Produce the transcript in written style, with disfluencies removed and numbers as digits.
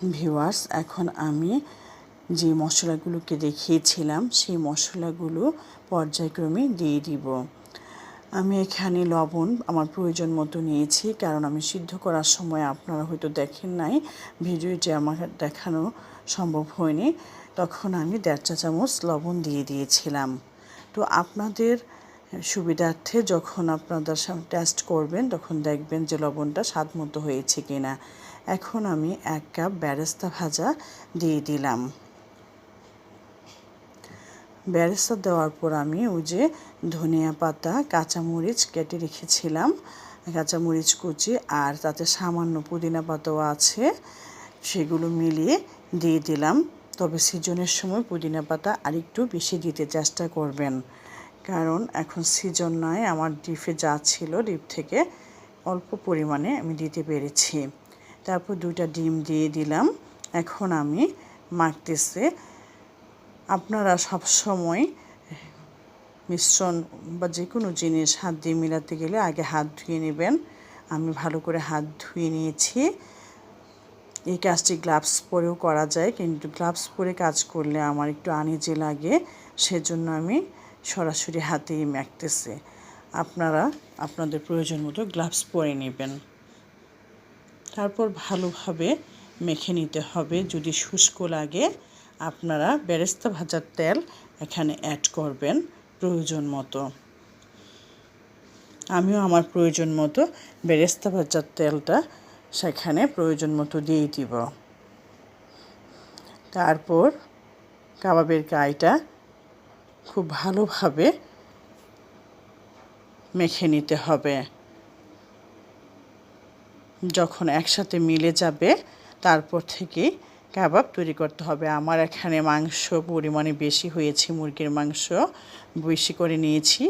Viewers, এখন আমি যে মশলাগুলোকে দেখিয়েছিলাম সেই মশলাগুলো পর্যায়ক্রমে দিয়ে দিব। আমি এখানে লবণ আমার প্রয়োজন মতো নিয়েছি, কারণ আমি সিদ্ধ করার সময় আপনারা হয়তো দেখেন নাই, ভিডিওটি আমার দেখানো সম্ভব হয়নি। তখন আমি 1.5 চা চামচ লবণ দিয়ে দিয়েছিলাম। তো আপনাদের সুবিধার্থে যখন আপনাদের টেস্ট করবেন তখন দেখবেন যে লবণটা স্বাদ মতো হয়েছে কিনা। এখন আমি 1 কাপ বেরেস্তা ভাজা দিয়ে দিলাম। বেরেস্তা দেওয়ার পর আমি ওই যে ধনিয়া পাতা, কাঁচামরিচ কেটে রেখেছিলাম, কাঁচামরিচ কুচি, আর তাতে সামান্য পুদিনা পাতাও আছে, সেগুলো মিলিয়ে দিয়ে দিলাম। তবে সিজনের সময় পুদিনা পাতা আরেকটু বেশি দিতে চেষ্টা করবেন, কারণ এখন সিজন নয়। আমার ডিপে যা ছিল ডিপ থেকে অল্প পরিমাণে আমি দিতে পেরেছি। তারপর 2টা ডিম দিয়ে দিলাম। এখন আমি মাখতেছি। আপনারা সব সময় মিশ্রণ বা যে কোনো জিনিস হাত দিয়ে মেলাতে গেলে আগে হাত ধুয়ে নেবেন। আমি ভালো করে হাত ধুয়ে নিয়েছি। এই কাজটি গ্লাভস পরেও করা যায়, কিন্তু গ্লাভস পরে কাজ করলে আমার একটু আনইজি লাগে, সেজন্য আমি সরাসরি হাতেই মাখতেছি। আপনারা আপনাদের প্রয়োজন মতো গ্লাভস পরে নেবেন। তারপর ভালোভাবে মেখে নিতে হবে। যদি শুষ্ক লাগে আপনারা বেরেস্তা ভাজার তেল এখানে অ্যাড করবেন প্রয়োজন মতো। আমিও আমার প্রয়োজন মতো বেরেস্তা ভাজার তেলটা সেখানে প্রয়োজন মতো দিয়ে দিব। তারপর কাবাবের গায়টা খুব ভালোভাবে মেখে নিতে হবে। যখন একসাথে মিলে যাবে তারপর থেকে কাবাব তৈরি করতে হবে। আমার এখানে মাংস পরিমাণে বেশি হয়েছে, মুরগির মাংস বেশি করে নিয়েছি,